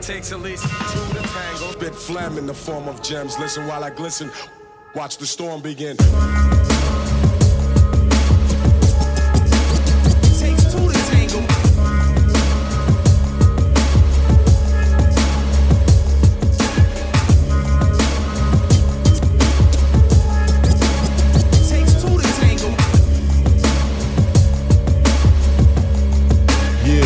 takes at least 2 to tango. Spit phlegm in the form of gems. Listen while I glisten. Watch the storm begin. Takes 2 to tango. Takes 2 to tango. Yeah.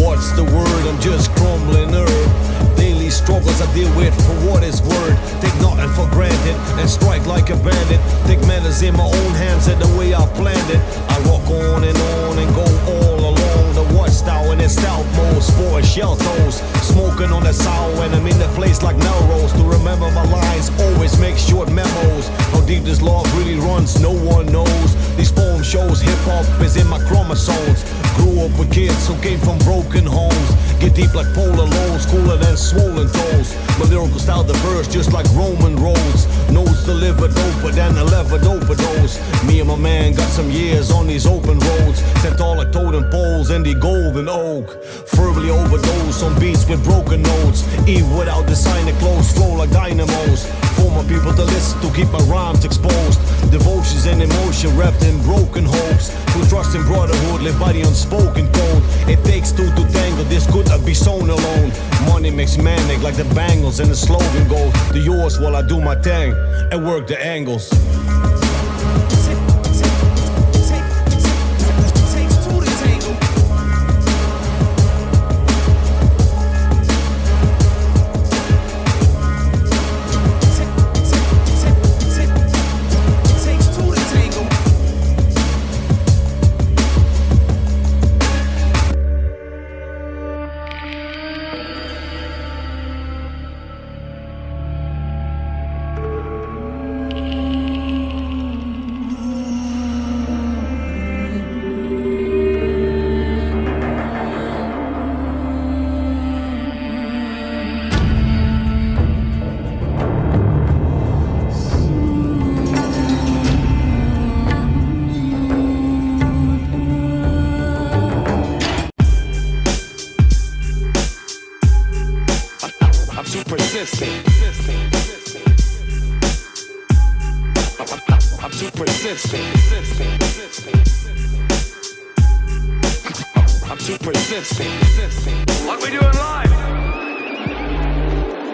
What's the word? I'm just crumbling herb. Daily struggles I deal with for what is worth. Take nothing for granted and strike like a bandit. Take matters in my own hands and the way I planned it. I rock on and go all along the watchtower in its stealth mode. Sport shell toes, smoking on the sour when I'm in the place like Melrose. To remember my lines, always make short memos. How deep this love really runs, no one knows. These poem shows hip-hop is in my chromosomes. Grew up with kids who came from broken homes. Get deep like polar lows, cooler than swollen toes. My lyrical style diverse just like Roman roads. Notes delivered doper than a levered overdose. Me and my man got some years on these open roads. Set all like totem poles and the golden oak. Verbally overdose on beats with broken notes. Eve without designer clothes, flow like dynamos. For my people to listen to, keep my rhymes exposed. Devotions and emotion wrapped in broken hopes. Who trust in brotherhood, live by the unspoken code. It takes 2 to tango, this could not be sown alone. Money makes manic like the bangles and the slogan goes. To yours while I do my thing and work the angles. I'm too persistent. I'm too persistent. What we doing live?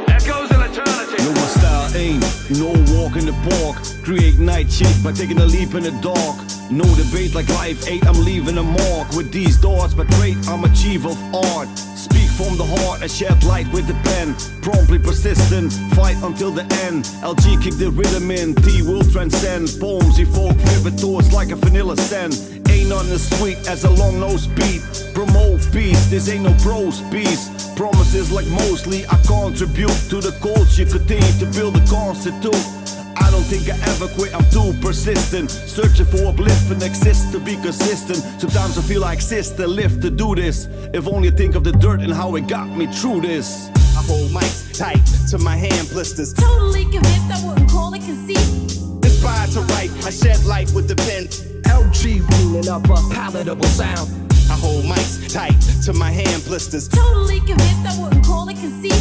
Echoes in eternity. No, my style ain't no walk in the park. Create night shit by taking a leap in the dark. No debate like life 8, I'm leaving a mark. With these dots, my trait, I'm a chief of art. Speak from the heart, I shed light with the pen. Promptly persistent, fight until the end. Elgee kick the rhythm in, T will transcend. Poems evoke vivid thoughts like a vanilla scent. Ain't nothing as sweet as a long-nosed beat. Promote peace, this ain't no prose piece. Promises like mostly I contribute to the culture, continue to build a constitute. I don't think I ever quit, I'm too persistent. Searching for uplift and exist to be consistent. Sometimes I feel like sister live to do this. If only I think of the dirt and how it got me through this. I hold mics tight to my hand blisters. Totally convinced I wouldn't call it conceit. Inspired to write, I shed light with the pen. Elgee cleaning up a palatable sound. I hold mics tight to my hand blisters. Totally convinced I wouldn't call it conceit.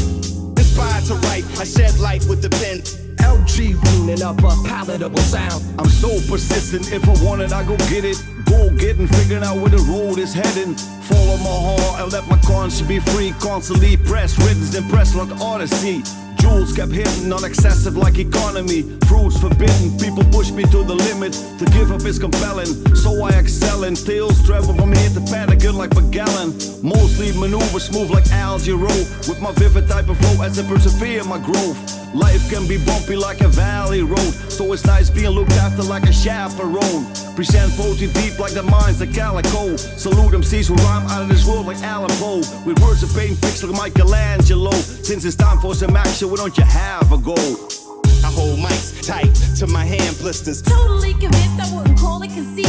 Inspired to write, I shed light with the pen. Elgee cleaning up a palatable sound. I'm so persistent, if I want it, I go get it. Go getting, figuring out where the road is heading. Follow my heart and let my conscience be free. Constantly press rhythms, impressed like Odyssey. Jewels kept hitting, not excessive like economy. Fruits forbidden, people push me to the limit. To give up is compelling, so I excel in. Tales travel from here to Patagon like Magellan. Mostly maneuver smooth like Elgee Road. With my vivid type of flow as I persevere my growth. Life can be bumpy like a valley road, so it's nice being looked after like a chaperone. Present poetry deep like the minds of Calico. Salute MCs who rhyme out of this world like Alan Poe. With words of paint pics like Michelangelo. Since it's time for some action, why don't you have a go? I hold mics tight to my hand blisters. Totally convinced I wouldn't call it conceit.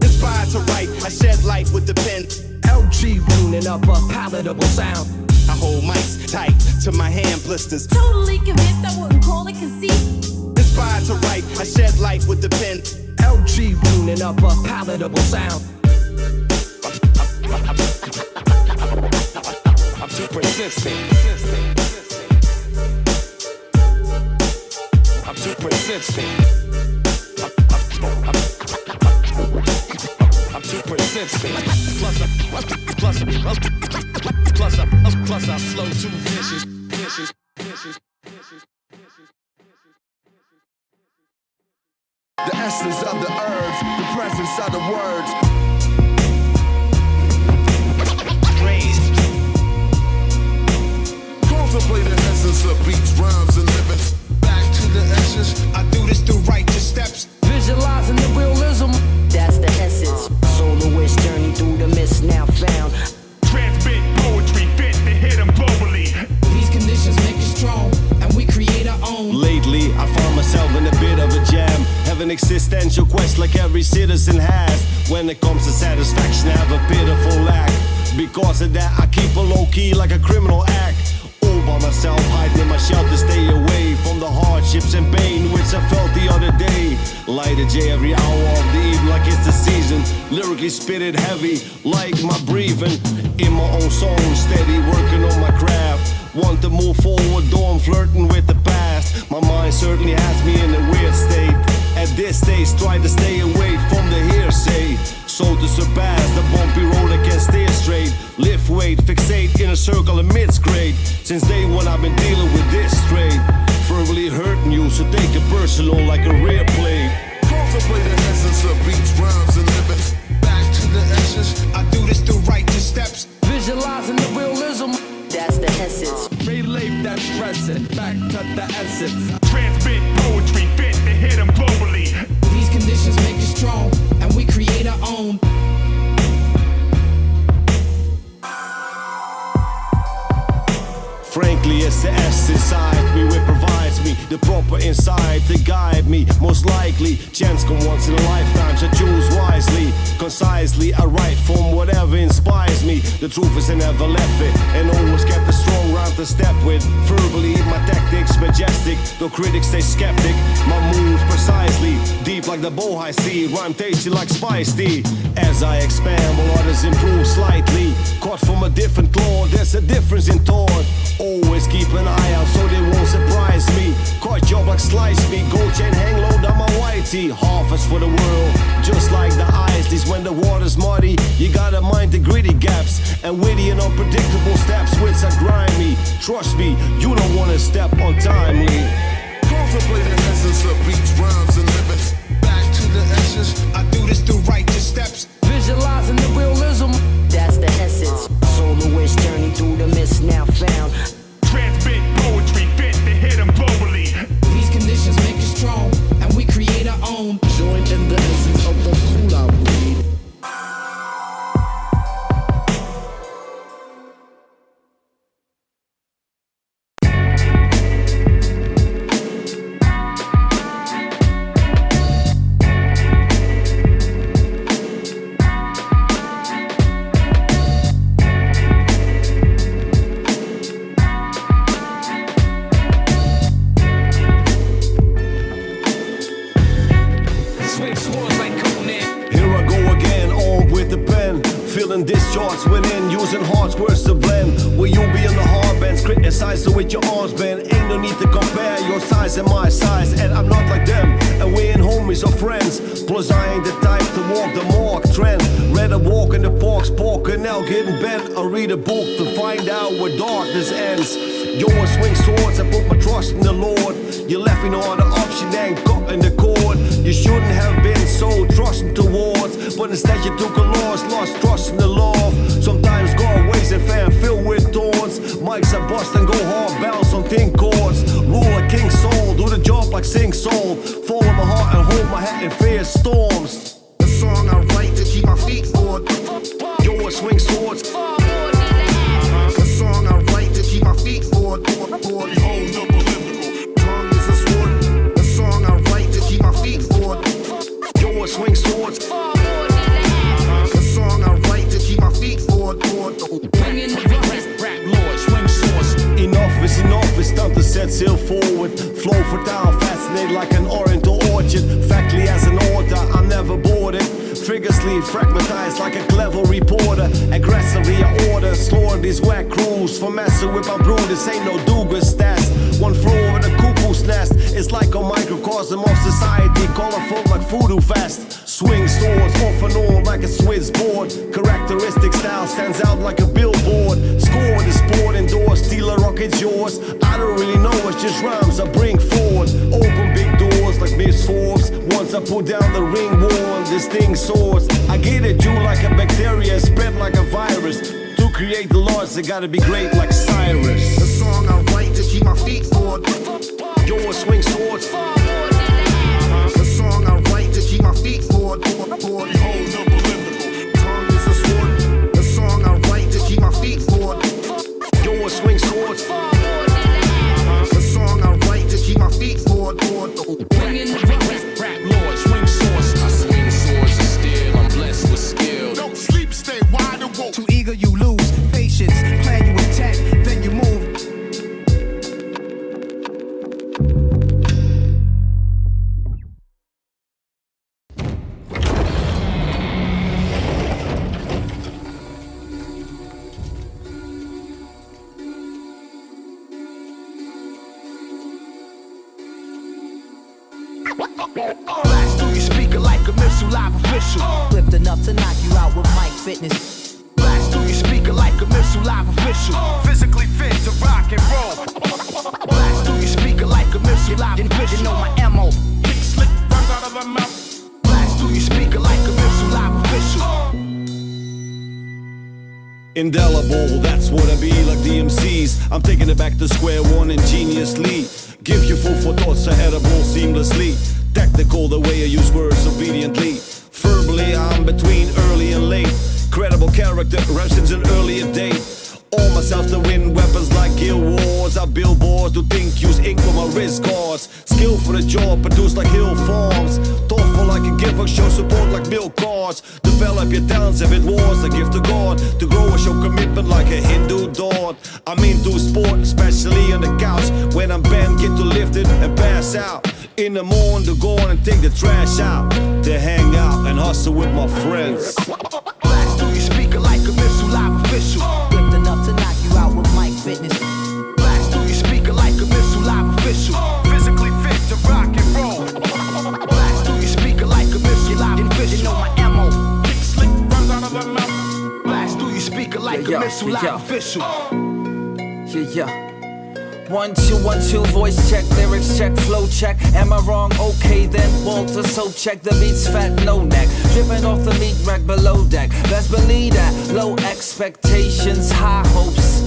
Inspired to write, I shed light with the pen. Elgee cleaning up a palatable sound. I hold mics tight to my hand blisters. Totally convinced I wouldn't call it conceit. Inspired to write, I shed light with the pen. Elgee cleaning up a palatable sound. I'm too persistent. I'm too persistent. I'm too persistent. Plus I flow too vicious. The essence of the herbs, the presence of the words. Contemplate the essence of beats, rhymes, and living. Back to the essence. I do this through righteous steps. Visualizing the realism. That's the essence. Soloist journey through the mist now found. Transmit poetry fit to hit them globally. These conditions make us strong, and we create our own. Lately, I found myself in a bit of a jam. Have an existential quest like every citizen has. When it comes to satisfaction, I have a pitiful lack. Because of that, I keep a low key like a criminal act. All by myself, hiding in my shelter, stay away from the hardships and pain which I felt the other day. Light a J every hour of the evening like it's the season. Lyrically spit it heavy like my breathing. In my own song, steady working on my craft. Want to move forward, though I'm flirting with the past. My mind certainly has me in a weird state. At this stage, try to stay away from the hearsay. So to surpass the bumpy road, I can steer straight. Lift weight, fixate in a circle of mid-grade. Since day one, I've been dealing with this straight. Verbally hurting you, so take it personal like a rear plate. Contemplate the essence of beats, rhymes, and living. Back to the essence. I do this through righteous steps. Visualizing the realism. That's the essence. Relieve that stress it. Back to the essence. Transmit poetry fit to hit them globally. These conditions make us strong, and we create our own. Frankly, it's the S inside me which provides me the proper insight to guide me. Most likely, chance come once in a lifetime, so choose wisely. Concisely, I write from whatever inspires me. The truth is I never left it, and always kept a strong rhyme to step with. Verbally, my tactics majestic, though critics stay skeptic. My moves precisely, deep like the Bohai Sea, rhyme tasty like spice tea. As I expand, while others improve slightly. Caught from a different claw, there's a difference in thought. Always keep an eye out so they won't surprise me. Caught job like slice me, gold chain hang low down my whitey. Harvest for the world, just like the ice. These when the water's muddy, you gotta mind the gritty gaps and witty and unpredictable steps which are grimy. Trust me, you don't wanna step untimely. Contemplate the essence of beats, rhymes, and living. Back to the essence. I do this through righteous steps. Visualizing the realism. That's the essence. Soloist journey through the mist now found. Transmit poetry fit to hit them globally. These conditions make us strong, and we create our own. Join in the essence of the hula weed. Discharge within, using hard words to blend. Will you be on the hard bench, criticizing with your arms bent? Ain't no need to compare your size and my size, and I'm not like them, and we ain't homies or friends. Plus I ain't the type to walk the mark trend. Rather walk in the park's pork canal getting bent, or read a book to find out where darkness ends. Yo, I swing swords, I put my trust in the Lord. You left me no other option than cut in the cord. You shouldn't have been so trusting towards, but instead you took a loss, lost trust in the love. Sometimes God ways and fan filled with thorns. Mics are bust and go hard, bounce on thin chords. Rule like King Soul, do the job like Sing Soul. Follow my heart and hold my hat in fierce storms. The song I write to keep my feet forward. Yo, I swing swords. The song I write to keep my feet forward. Behold, double lyrical. Tongue is a sword. The song I write to keep my feet forward. Yo, I swing swords. The song I write to keep my feet forward. Bringing the rap lord, swing swords. Enough is enough, it's time to set sail forward. Flow for down, fascinate like an oriental orchard. Factly as an author, I'm never bored it. Vigorously brain fragmentized like a clever reporter. Aggressively I order, slaughter these whack crews for messing with my brew. This ain't no do-good stats. One flew over the cuckoo's nest. It's like a microcosm of society, colorful like voodoo fast. Swing swords off and on like a Swiss board. Characteristic style stands out like a billboard. Score the sport indoors, steal a rocket's yours. I don't really know, it's just rhymes I bring forward. Open big doors like Miss Forbes. Once I put down the ring worn, this thing soars. I get at you like a bacteria, spread like a virus. To create the laws, they gotta be great like Cyrus. The song I write to keep my feet forward. Yours swing swords. The song I write to keep my feet forward. Behold, double lyrical. Tongue is a sword. The song I write to keep my feet forward. Yours swing swords. The song I write to keep my feet forward. Bringing the rap lord, swing swords. I swing swords and steel. I'm blessed with skill. Don't sleep, stay wide awoke. Too eager, you lose patience. Plan you attack, then you move. Blast through your speaker like a missile, live official. Flipped enough to knock you out with mic fitness. Blast through your speaker like a missile, live official. Physically fit to rock and roll. Blast through your speaker like a missile, live official. You know my MO. Big slick runs out of her mouth. Blast through your speaker like a missile, live official. Indelible, that's what I be like the MCs. I'm taking it back to square one ingeniously. Give you food for thoughts, so edible seamlessly. Tactical, the way I use words obediently. Verbally, I'm between early and late. Credible character, rap since an earlier date. All myself to win weapons like guild wars. I build boards, do think, use ink with my wrist guards. Skill for the job, produce like hill farms. Thoughtful like a giver, show support like milk cards. Develop your talents if it was a gift to God. To grow and show commitment like a Hindu dog. I'm into sport, especially on the couch. When I'm bent, get to lift it and pass out. In the morning to go on and take the trash out. To hang out and hustle with my friends. Blast through your speaker like a missile, live official. Flipped enough to knock you out with mic fitness. Blast through your speaker like a missile, live official. Physically fit to rock and roll. Blast through your speaker like a missile, live official. You know my MO. Big slick runs out of her mouth. Blast through your speaker like a missile, live official. Yeah. 1 2 1 2, voice check, lyrics check, flow check. Am I wrong? Okay then, Walter, so check. The beat's fat, no neck, dripping off the meat rack below deck. Best believe that, low expectations, high hopes.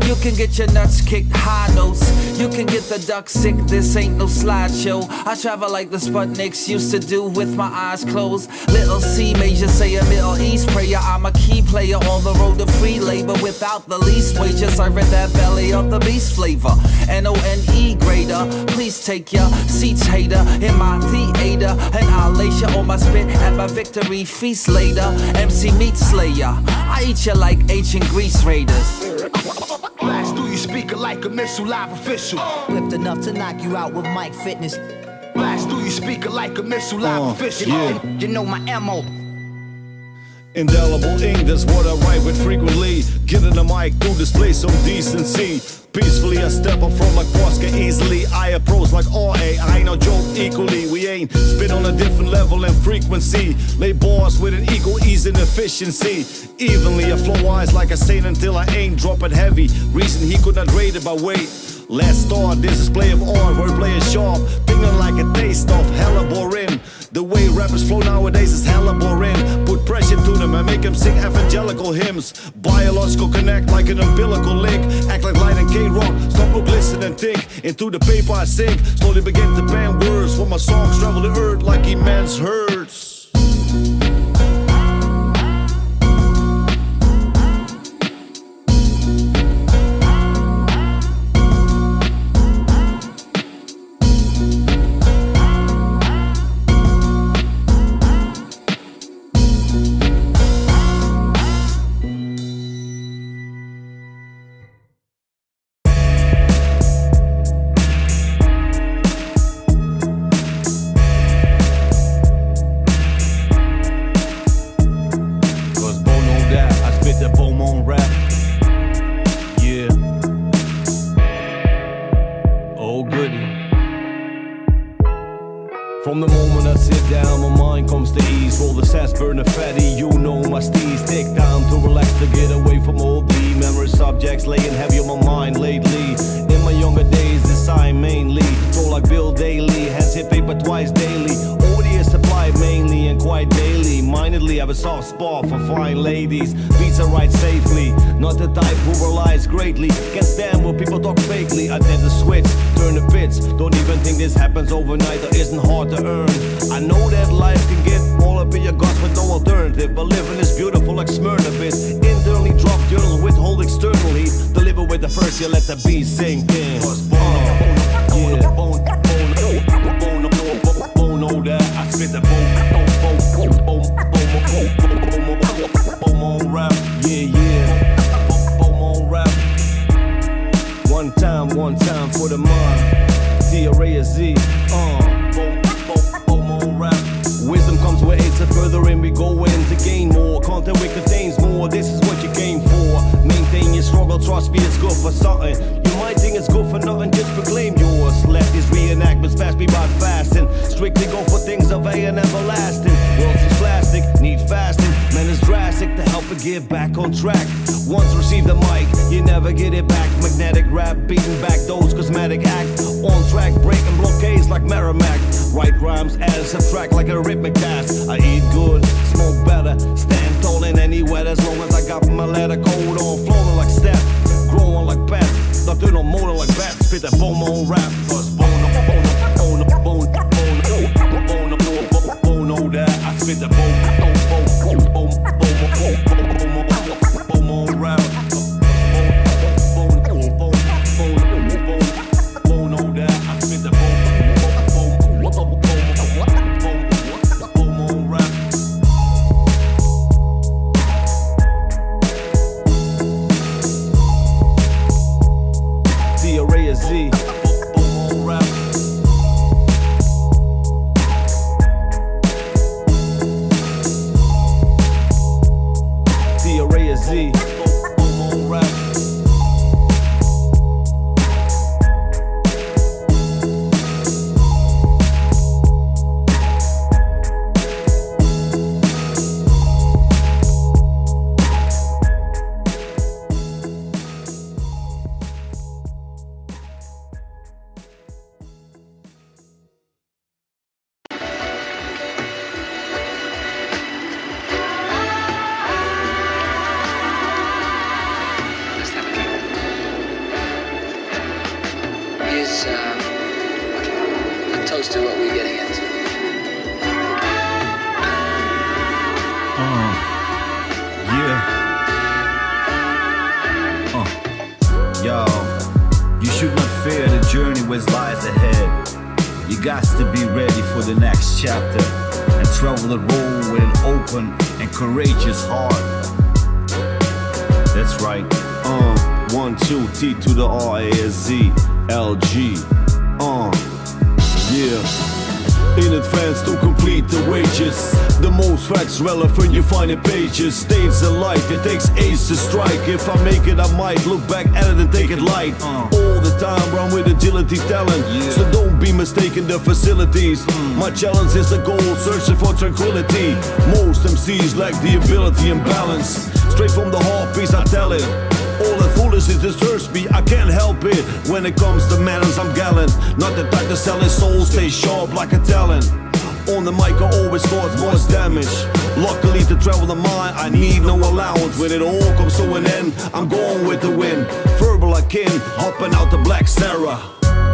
You can get your nuts kicked, high notes. You can get the duck sick, this ain't no slideshow. I travel like the Sputniks used to do with my eyes closed. Little Cee Major say a Middle East prayer. I'm a key player on the road to free labor. Without the least wages, I read that belly of the beast flavor. NONE grader, please take your seats, hater, in my theater, and I'll lace you on my spit at my victory feast later. MC Meat Slayer, I eat you like ancient Greece raiders. Blast through your speaker like a missile, live official. Flipped enough to knock you out with mic fitness. Blast through your speaker like a missile, live official. yeah. You know my MO. Indelible ink, that's what I write with frequently. Getting the mic to display some decency. Peacefully I step up from like Posca easily. I approach like RA, I ain't no joke equally. We ain't spit on a different level and frequency. Lay bars with an equal ease and efficiency. Evenly I flow wise like a saint until I ain't dropping heavy. Reason he could not rate it by weight. Let's start this display of art, wordplay is sharp. Tingling like a taste of hella boring. The way rappers flow nowadays is hella boring. Put pressure to them and make them sing evangelical hymns. Biological connect like an umbilical link. Act like light and K-rock, stop, look, listen and think. Into the paper I sink, slowly begin to pen words. When my songs travel the earth like immense herds. From the moment I sit down, my mind comes to ease. Roll the sass, burn the fatty, you know my steez. Take time to relax, to get away from all the memory subjects laying heavy on my mind lately. In my younger days, this I mainly roll like Bill Daily, hands hit paper twice daily. Over the years supplied mainly and quite daily. Mindedly have a soft spot for fine ladies. Beats I write safely, not the type who relies greatly. Can't stand when people talk fakely. I tend to switch, turn the bits. Don't even think this happens overnight or isn't hard to earn. I know that life can get all up in your guts with no alternative, but living is beautiful like Smyrna bit. Internally drop journals, withhold externally. Deliver with the first, you let the beat sink in. Yeah, bone know that I spit the Beau Monde Rap. Yeah, Beau Monde Rap. One time for the mind. Trase, Beau Monde Rap. Wisdom comes with age, so further in we go in to gain more. Content we contains more, this is what you came for. Maintain your struggle, trust me, it's good for something. You might think it's good for nothing, just proclaim yours. Let these reenactments pass me by fast and strictly go for things of A and everlasting. World's is plastic, need fasting. Man is drastic to help it get back on track. Once receive the mic, you never get it back. Magnetic rap, beating back those cosmetic acts. On track, breaking blockades like Merrimack. Write rhymes, add and subtract like a rhythmic task. I eat good, smoke better, stand tall in any weather. As long as I got my leather coat on, flowing like step, growing like bats. Not doing no motor like bats, spit that Beau Monde Rap. Cause bone know that I spit that Beau Monde Rap. Bone know that I spit that Beau Monde Rap. Trase, Beau Monde Rap. Trase, Beau Monde Rap. Here's a toast to what we're getting into. Yo, you should not fear the journey which lies ahead. You got to be ready for the next chapter and travel the road with an open and courageous heart. That's right. 1, 2, T to the R-A-S-Z, Elgee. Yeah. In advance to complete the wages. The most facts relevant you find in pages. Staves the light, it takes ace to strike. If I make it, I might look back at it and take it light. All the time, run with agility, talent. So don't be mistaken the facilities. My challenge is the goal, searching for tranquility. Most MCs lack the ability and balance. Straight from the heart piece, I tell it. All that foolishness disturbs me, I can't help it. When it comes to manners, I'm gallant. Not the type to sell his soul, stay sharp like a talent. On the mic, I always cause most damage. Luckily to travel the mind, I need no allowance. When it all comes to an end, I'm going with the wind. Verbal like kin, hopping out the Black Sarah.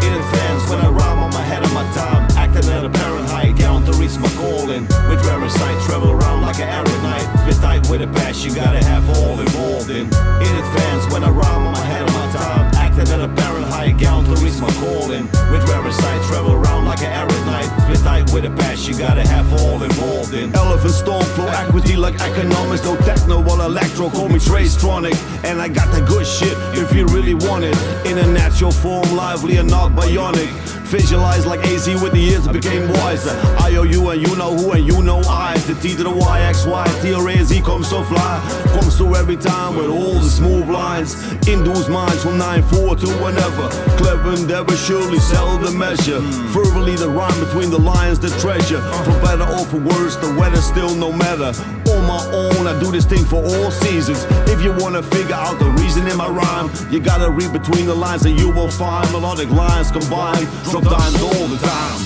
In advance when I rhyme on my head of my time. Acting at a parent height, down to reach my calling. With rare sight, travel around like an arrow night. Spit tight with a patch, you gotta have all involved in. In advance when I rhyme on my head of my time. Acting at a parent height, down to reach my calling. With rare sight, travel around like an arrow night. Spit tight with a patch, you gotta have all involved in. Elephant storm flow, equity like economics. No techno or electro, call me Trace-tronic. And I got the good shit if you really want it. In a natural form, lively and not bionic. Visualize like AZ with the years I became wiser. IOU and you know who and you know I. The T to the YXY, Trase comes so fly. Comes through every time with all the smooth lines. Induce minds from 9-4 to whenever. Clever endeavor, surely seldom measure. Verbally the rhyme between the lines, the treasure. For better or for worse, the weather still no matter. On my own, I do this thing for all seasons. If you wanna figure out the reason in my rhyme, you gotta read between the lines and you will find melodic lines combined, drop dimes all the time.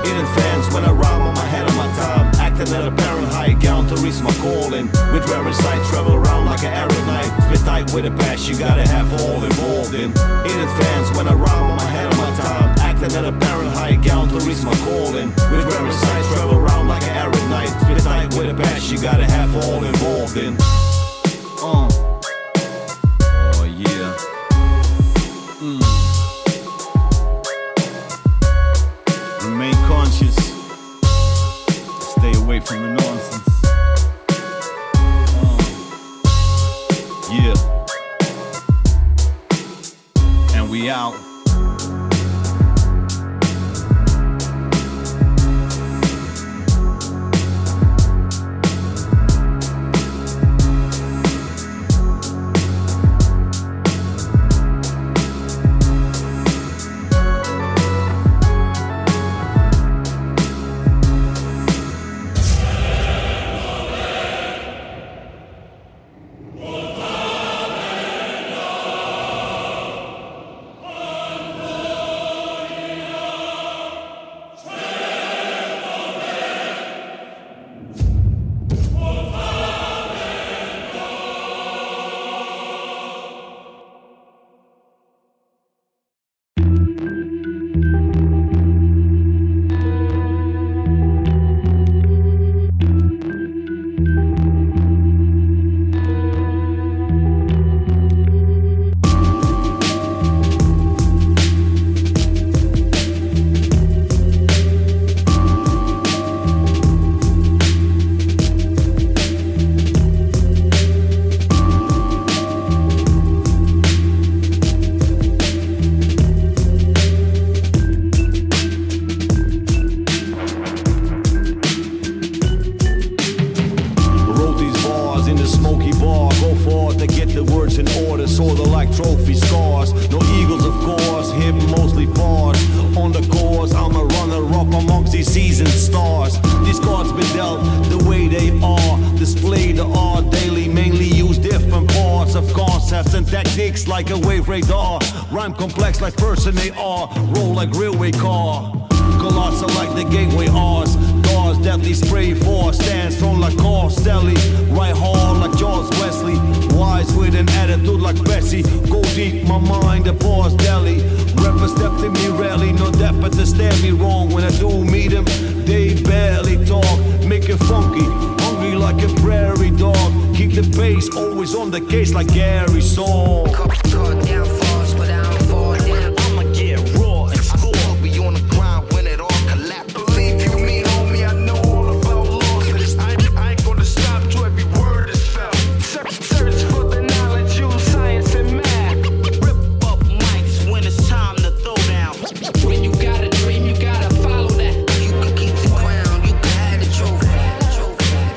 In advance when I rhyme, I'm ahead of my time. Acting at a parent high gown to reach my calling. With rare sight, travel around like an arrow knight. Spit tight with a bash, you gotta have all involved in. In advance when I rhyme, I'm ahead of my time. Acting at a parent high gown to reach my calling. With rare sight, travel around like an arrow knight. Spit tight with a bash, you gotta have all involved in. Oh yeah. Remain conscious. Stay away from the nonsense. Yeah. And we out. Like a wave radar, rhyme complex like person they are, roll like railway car, colossal like the gateway R's, doors deadly spray for, stand strong like Carl Stelly, right hard like George Wesley, wise with an attitude like Bessie, go deep my mind, the pause deli, rappers step to me rarely, no depth but to stare me wrong, when I do meet them, they barely talk, make it funky, hungry like a prairie dog, keep the pace, always on the case like Gary Saul. Down fast, but I don't fall down. I'ma get raw and score. Be on the grind when it all collapse. Believe you me, homie, I know all about losses. I ain't gonna stop till every word is felt. Search for the knowledge, use science and math. Rip up mics when it's time to throw down. When you got a dream, you gotta follow that. You can keep the crown, you can have the trophy.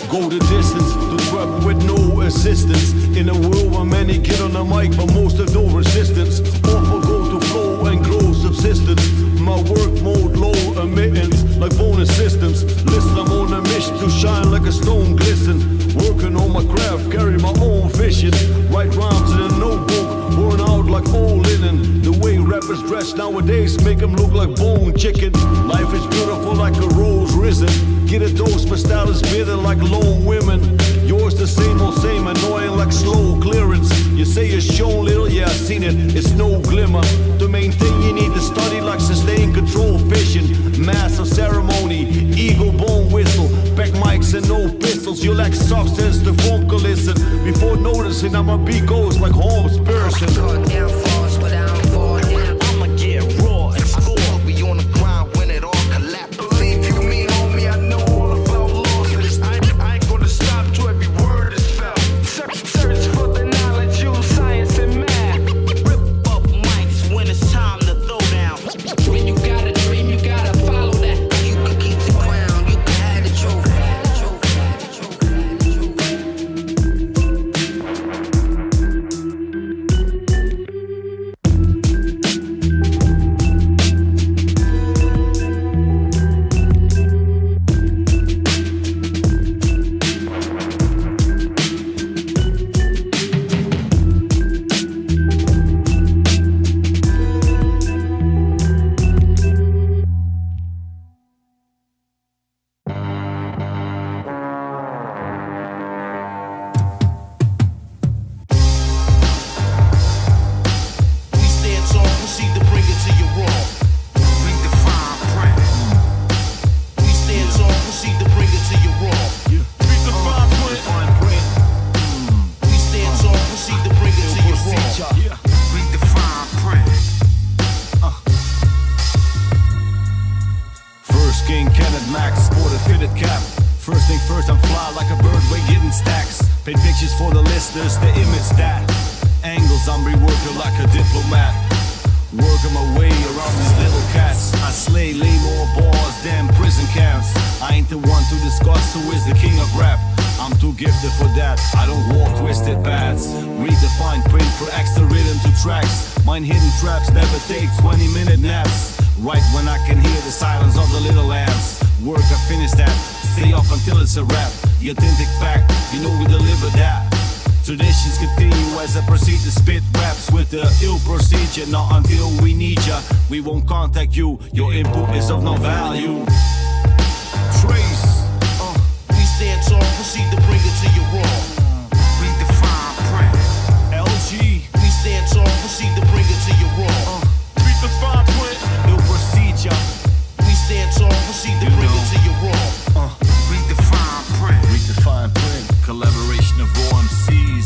Go the distance to travel with no assistance. In a world where many get on the mic, but most have no resistance. Offer go to flow and grow subsistence. My work mode low emittance, like bonus systems. Listen, I'm on a mission to shine like a stone glisten. Working on my craft, carry my own vision. Write rhymes in a notebook, worn out like old linen. The way rappers dress nowadays make them look like bone chicken. Life is beautiful like a rose risen. Get a dose, my style is bitter like lone women. Yours the same old same, annoying like slow clearance. You say it's shown little, yeah, I've seen it, it's no glimmer. To maintain you need to study like sustained control vision. Massive ceremony, ego bone whistle. Back mics and no pistols, you lack substance to vocalism. Before noticing, I'm a beat goes like Holmes person. Down fast, but I don't fall down. I'ma get raw and score. Be on the grind when it all collapse. Believe you me, homie, I know all about losses. I ain't gonna stop till every word is felt. Search for the knowledge, use science and math. Rip up mics when it's time to throw down. When you got a dream, you gotta follow that. You can keep the crown, you can have the trophy. Paint pictures for the listeners to image that. Angles, I'm reworking like a diplomat. Working my way around these little cats. I slay more bars than prison camps. I ain't the one to discuss who is the king of rap. I'm too gifted for that, I don't walk twisted paths. Read the fine print for extra rhythm to tracks. Mine hidden traps never take 20-minute naps. Right when I can hear the silence of the little lamps. Work, I finish that, stay up until it's a rap. The authentic pack, you know we deliver that. Traditions continue as I proceed to spit raps with the ill procedure. Not until we need ya, we won't contact you. Your input is of no value. Trase. We stand tall, proceed to bring it to you raw. Read the fine print. Elgee. We stand tall, proceed to bring it to you raw. Read the fine print. Ill procedure. We stand tall, proceed to bring it to you raw. Read the fine print. Read the fine print. Collaboration of raw MCs.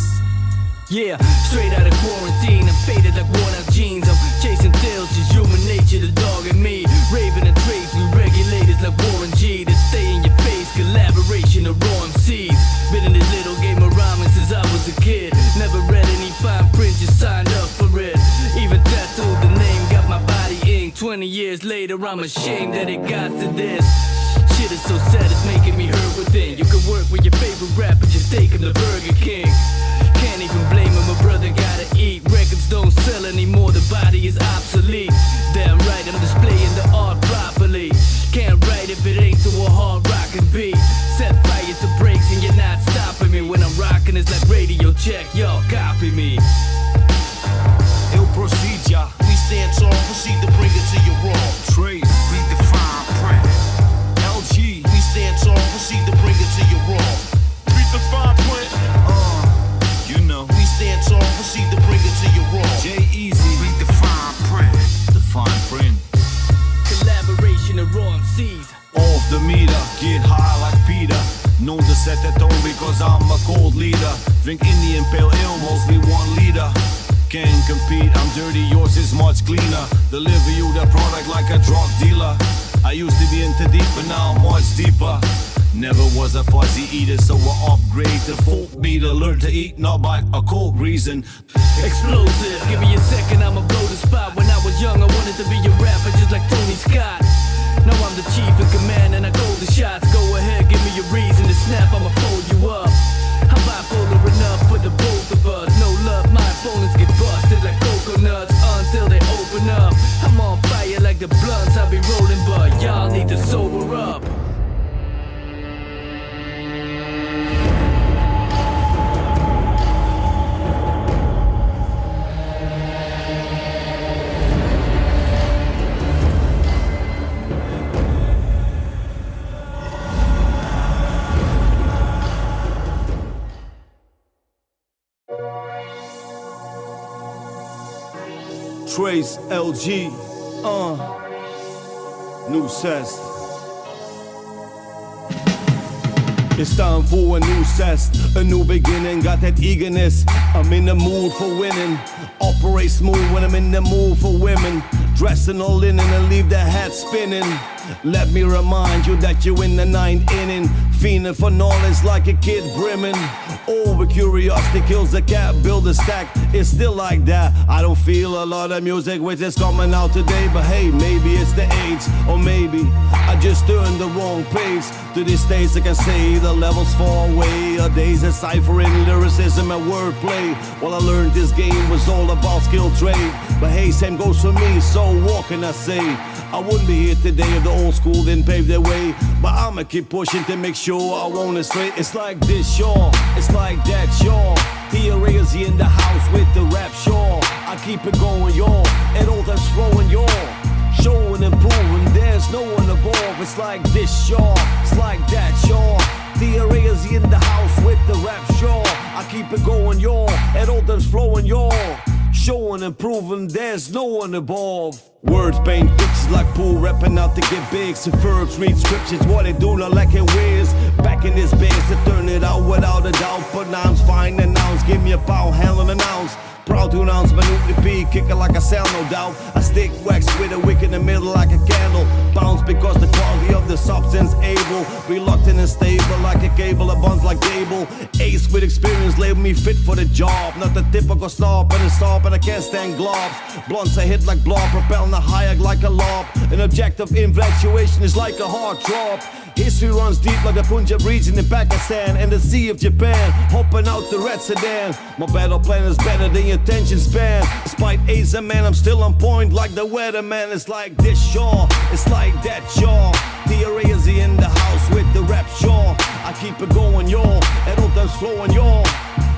Yeah, straight out of quarantine, I'm faded like worn out jeans. I'm chasing thrills, just human nature, the dog in me. Raving and Trase, we regulators like Warren G. To stay in your face, collaboration of raw MCs. Been in this little game of rhyming since I was a kid. Never read any fine print, just signed up for it. Even tattooed the name, got my body ink. 20 years later, I'm ashamed that it got to this. Shit is so sad, it's making me hurt within. You can work with your favorite rapper, just take him to Burger King. Can't even blame him, my brother gotta eat. Records don't sell anymore, the body is obsolete. Damn right, I'm displaying the art properly. Can't write if it ain't to a hard rockin' beat. Set fire to brakes and you're not stopping me. When I'm rocking, it's like radio check, y'all copy me. Ill procedure. We stand tall, proceed to bring it to you raw. Trase. Read the fine print. Elgee. We stand tall, proceed to bring it to you raw. Read the fine print. You know. We stand tall, proceed to bring it to you raw. J-Easy. Read the fine print. The fine print. Collaboration of raw MCs. Off the meter, get high like Peter. Known to set the tone because I'm a cold leader. Drink Indian Pale Ale, mostly 1 liter. Can't compete, I'm dirty, yours is much cleaner. Deliver you the product like a drug dealer. I used to be into deep, but now I'm much deeper. Never was a fuzzy eater, so I upgrade the folk meter. Learn to eat, not by a cold reason. Explosive, give me a second, I'ma blow the spot. When I was young, I wanted to be a rapper just like Tony Scott. Now I'm the chief in command and I call the shots. Go ahead, give me a reason to snap, I'ma fold you up. I'm bipolar enough for the both of us. No love, my opponents get busted like coconuts until they open up. I'm on fire like the blunts I be rolling, but y'all need to sober up. Trase, Elgee, new Zest. It's time for a new Zest, a new beginning, got that eagerness. I'm in the mood for winning, operate smooth when I'm in the mood for women. Dressing all linen and leave the hat spinning. Let me remind you that you're in the 9th inning, fiending for knowledge like a kid brimming. Over curiosity kills the cat, build a stack. It's still like that. I don't feel a lot of music which is coming out today, but hey, maybe it's the age, or maybe I just turned the wrong page. To this stage I can say the levels far away. A days of ciphering lyricism and wordplay. Well, I learned this game was all about skill trade, but hey, same goes for me, so what can I say? I wouldn't be here today if the old school didn't pave their way, but I'ma keep pushing to make sure I won't it straight. It's like this, y'all, it's like that, y'all. Elgee in the house with the rap, y'all. I keep it going, y'all, and all that's flowing, y'all. Showing and proving there's no one above. It's like this, y'all, it's like that, y'all. Elgee in the house with the rap, y'all. I keep it going, y'all, and all that's flowing, y'all. Showing and proving there's no one above. Words paint pictures like pool, rapping out to get big. Some verbs read scriptures, what they do not like in ways. Back in this base to turn it out without a doubt. But now I'm fine and nouns, give me a pound, handle an ounce. Proud to announce my new EP, kicking like a sound, no doubt. I stick wax with a wick in the middle like a candle. Bounce problems because the quality of the substance able, reluctant and stable like a cable, a buns like cable. Ace with experience, label me fit for the job. Not the typical snob and a stop, and I can't stand globs. Blunts I hit like blob, propelling the higher like a lob. An objective infatuation is like a hard drop. History runs deep like the Punjab region in Pakistan and the Sea of Japan. Hopping out the red sedan. My battle plan is better than your attention span. Despite A's and man, I'm still on point like the weatherman. It's like this, Shaw. It's like that, Shaw. The Arrazy in the house with the rap Shaw. I keep it going, y'all. At all times flowing, y'all.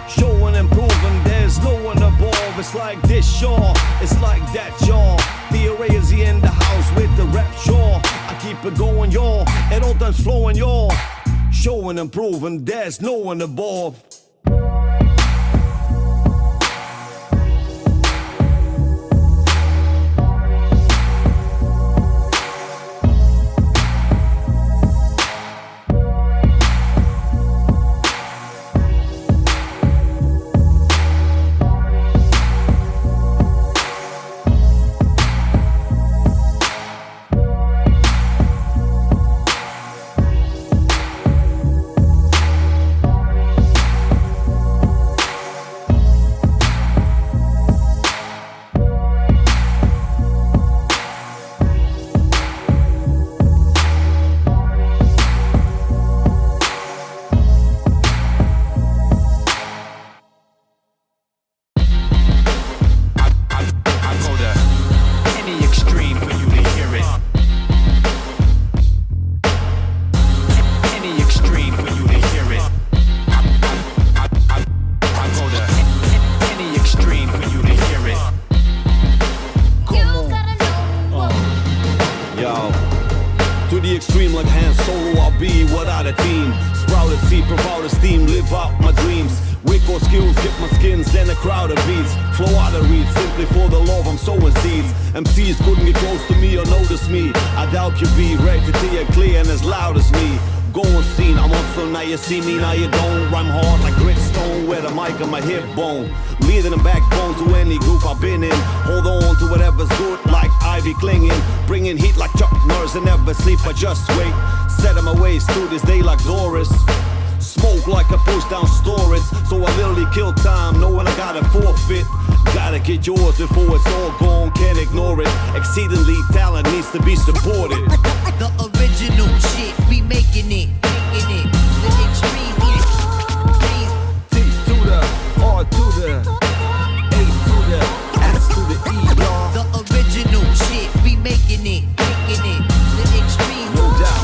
Showing and proving there's no one above. It's like this, Shaw. It's like that, y'all. The Arrazy in the house with the rap Shaw. I keep it going, y'all. At all times flowing, y'all. Showing and proving there's no one above. MCs couldn't get close to me or notice me. I doubt you be ready to hear clear and as loud as me. Go on scene, I'm also now you see me, now you don't. Rhyme hard like gritstone, with a mic on my hip bone. Leading a backbone to any group I've been in. Hold on to whatever's good like ivy clinging. Bringing heat like Chuck Norris and never sleep, I just wait. Set my ways through this day like Doris. Smoke like a push down stories. So I literally kill time, knowing I gotta forfeit. Gotta get yours before it's all gone, can't ignore it. Exceedingly talent needs to be supported. The original shit, we making it, making it. The extreme T to the R to the A to the S to the E, y'all. The original shit, we making it, making it. The extreme, no doubt.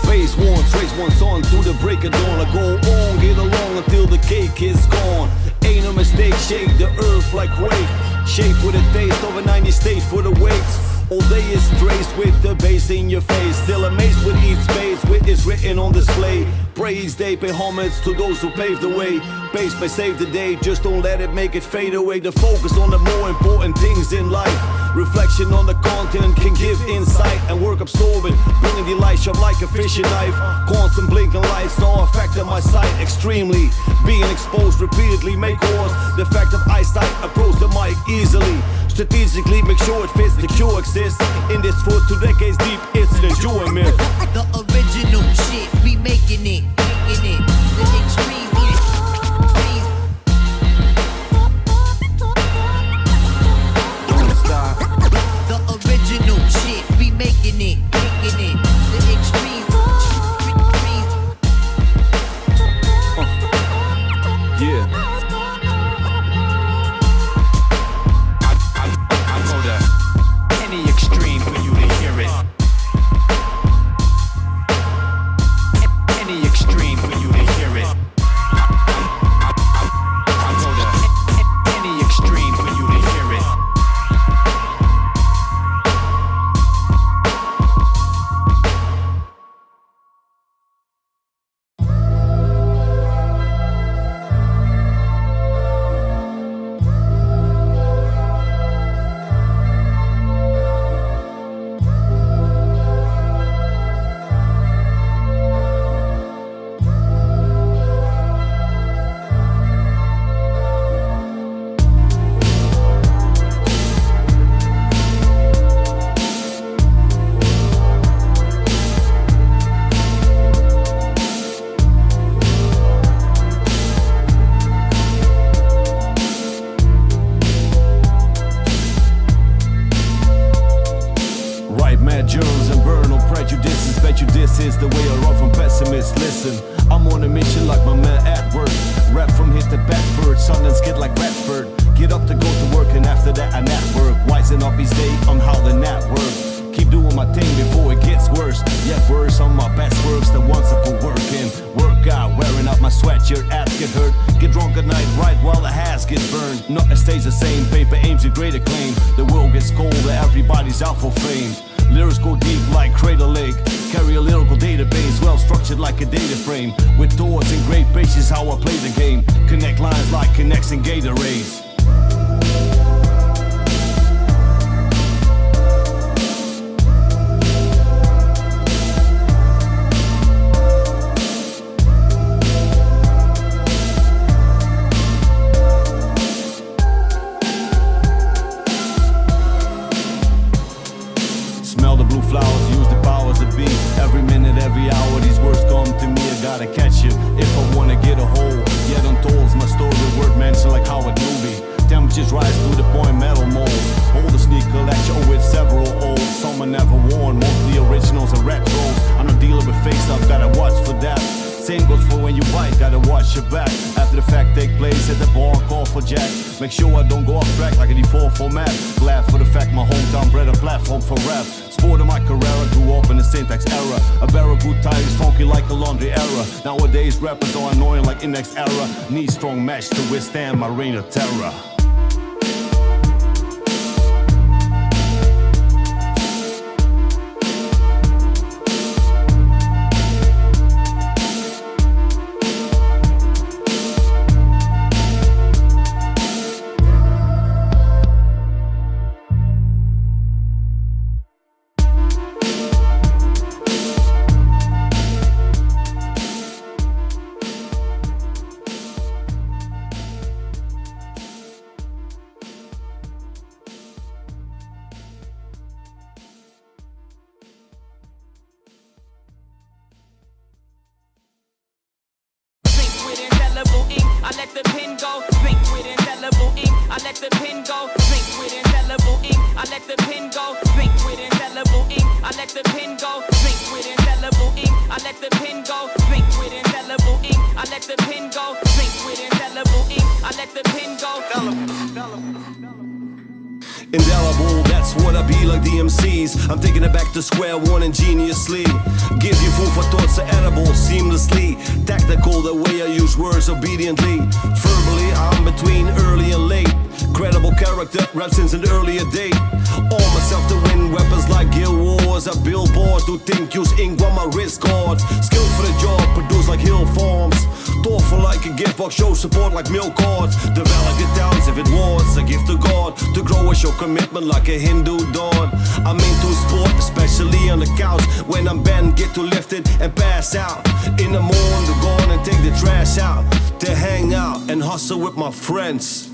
Phase one, trace one song to the break of dawn. I go on, get along until the cake is gone. Ain't no mistake, shake the earth like wake. Shape with a taste of a 90 stage for the weights. All day is traced with the bass in your face. Still amazed with each space, with it's written on display. Praise they pay homage to those who paved the way. Pace may save the day, just don't let it make it fade away. The focus on the more important things in life. Reflection on the content can give insight and work absorbing, bringing the light sharp like a fishing knife. Constant blinking lights all affecting my sight extremely. Being exposed repeatedly make cause the fact of eyesight. Approach the mic easily. Strategically make sure it fits, the cure exists. In this for 2 decades deep, it's an enduring myth. The original shit, we making it, making it. The extreme. The original shit, we making it, making it. The extreme. Yeah. like Redford. Get up to go to work and after that I network. Wising up each day on how the net works. Keep doing my thing before it gets worse. Yet worse on my best works, the ones I put work in. Work out, wearing out my sweat, your abs get hurt. Get drunk at night, right while the has get burned. Nothing stays the same, paper aims at great acclaim. The world gets colder, everybody's out for fame. Lyrics go deep like Cradle Lake. Carry a lyrical database, well structured like a data frame. With thoughts and great patience, how I play the game. Connect lines like connects and Gatorades. Flowers, use the powers that be. Every minute, every hour, these words come to me. I gotta catch you if I wanna get a hold. Yet untold's my story, word mentioned like Howard Newby. Temperatures rise to the point metal molds. Hold a sneak collection with several old. Some I never worn, mostly originals and retros. I'm not dealing with fakes, I've gotta watch for that. Same goes for when you bite, gotta watch your back. After the fact take place at the bar, call for Jack. Make sure I don't go off track like a default format. Glad for the fact my hometown bred a platform for rap. Sport of my Carrera, grew up in the syntax era. A barrel good times, funky like a laundry era. Nowadays rappers are annoying like index era. Need strong match to withstand my reign of terror. Indelible ink, I let the pen go. Drink with indelible ink, I let the pen go. Drink with indelible ink, I let the pen go. Drink with indelible ink, I let the pen go. Drink with indelible ink, I let the pen go. Drink with indelible ink, I let the pen go. Drink with indelible ink, I let the pen go. Indelible, that's what I be like DMCs. I'm taking it back to square one ingeniously. Give you food for thoughts are edible seamlessly. Tactical the way I use words obediently. Verbally, I'm between early and late. Credible character, rap since an earlier date. All myself to win weapons like guild wars. I build bars, do think, use ink on my wrist cards. Skill for the job, produce like hill farms. Thoughtful like a gift box, show support like milk cards. Develop your talents if it was a gift to God. To grow is your commitment like a Hindu dawn. I'm into sport, especially on the couch. When I'm bent, get to lift it and pass out. In the morning to go on and take the trash out. To hang out and hustle with my friends.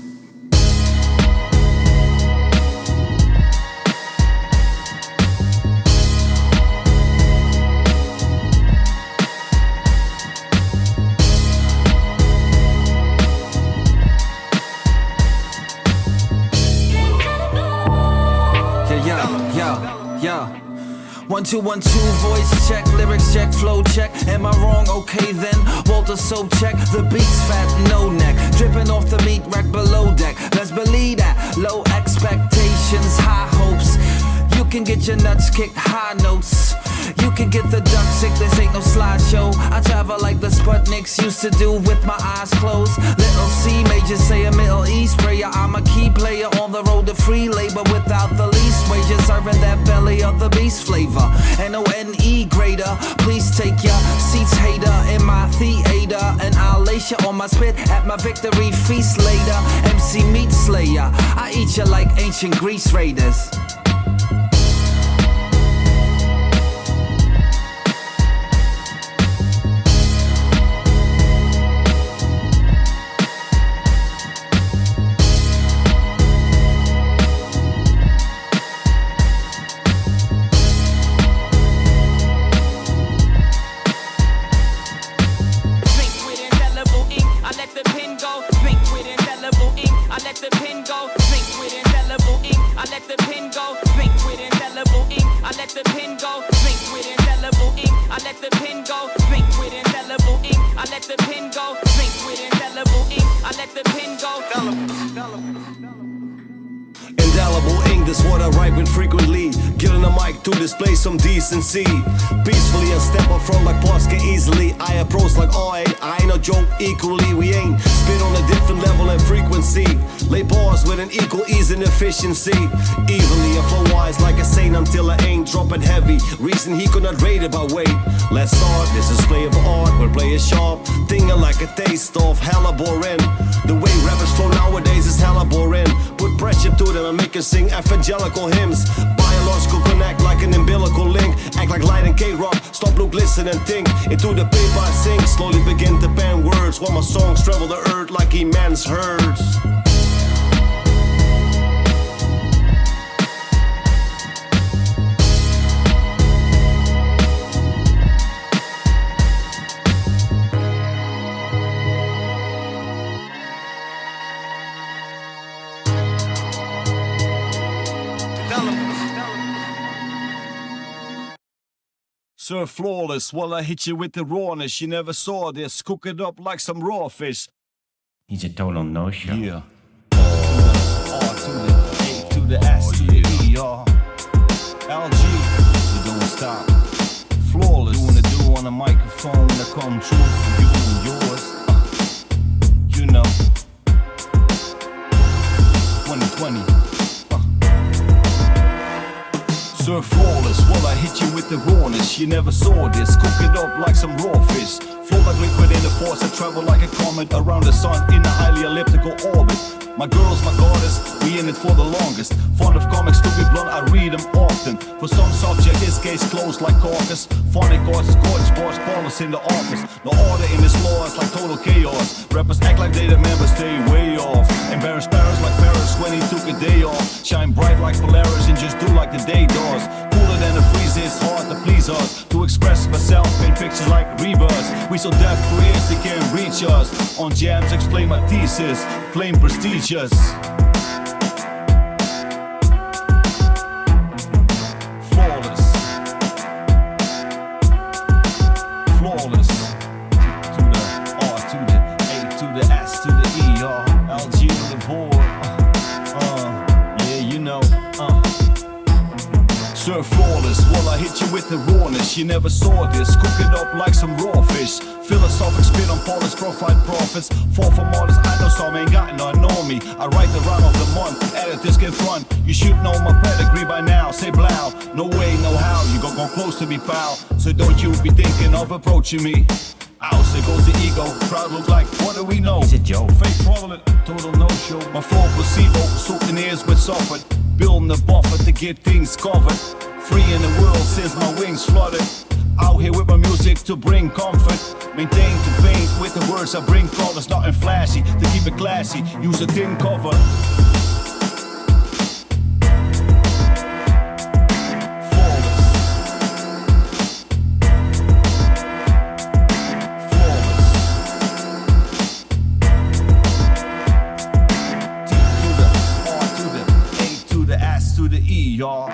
Yeah. 1 2 1 2 voice check, lyrics check, flow check. Am I wrong? Okay then. Walter so check. The beat's fat, no neck. Dripping off the meat rack below deck. Let's believe that. Low expectations, high hopes. You can get your nuts kicked, high notes. You can get the duck sick, this ain't no slideshow. I travel like the Sputniks used to do with my eyes closed. Little Cee Major say a Middle East prayer. I'm a key player on the road to free labor without the least wages. Serving that belly of the beast flavor. N-O-N-E grader. Please take your seats, hater, in my theater. And I'll lace you on my spit at my victory feast later. MC Meat Slayer. I eat you like ancient Greece raiders. I let the pin go. Drink with indelible ink, I let the pin go. is what I write with frequently. Get on the mic to display some decency. Peacefully I step up front like Paka easily. I approach like alright, I ain't no joke equally. We ain't spit on a different level and frequency. Lay bars with an equal ease and efficiency. Evenly I flow wise like a saint until I ain't dropping heavy. Reason he could not rate it by weight. Let's start this display of art where play is sharp. Thinking like a taste of hella boring. The way rappers flow nowadays is hella boring. Put pressure to them and make them sing evangelical hymns. Biological connect like an umbilical link. Act like light and K-Rock. Stop, look, listen and think. Into the paper I sing. Slowly begin to pen words while my songs travel the earth like immense herds. Sir Flawless, while I hit you with the rawness, you never saw this. Cook it up like some raw fish. He's a total no-show. Yeah. R to the A to the S to the E, y'all. Elgee, you don't stop. Flawless, doing the do on the microphone that come true for you and yours. You know. 2020. Sir Flawless, while I hit you with the rawness, you never saw this. Cook it up like some raw fish. Flow like liquid in the force, I travel like a comet around the sun in a highly elliptical orbit. My girl's my goddess, we in it for the longest. Fond of comics, to be blunt, I read them often. For some subject, this case closed like caucus. Phonic arts, gorgeous boss, ballers in the office. No order in this law, it's like total chaos. Rappers act like they the members, stay way off. Embarrass Paris like Paris when he took a day off. Shine bright like Polaris and just do like the day does. Cooler than a freeze, it's hard to please us. To express myself, paint pictures like rebirths. We so deaf for ears, they can't reach us. On jams, explain my thesis, claim prestigious. Flawless. Flawless. To the R, to the A, to the S, to the E, y'all. Elgee on the board. Yeah, you know. Sir Flawless, while I hit you with the rawness, you never saw this. Cook it up like some raw fish. Philosophic spin on polished profile profits. Fall from artists, I know some ain't got none know me. I write the rhyme of the month, edit this in front. You should know my pedigree by now, say blow. No way, no how, you gon' go close to me, pal. So don't you be thinking of approaching me. Out there goes the ego, crowd look like, what do we know? It's a joke. Fake fraudulent, total no-show. My flow placebo, souvenirs with soffit. Building the buffer to get things covered. Free in the world since my wings flooded. Out here with my music to bring comfort. Maintain to paint with the words I bring colors, nothing flashy. To keep it classy, use a thin cover. Y'all.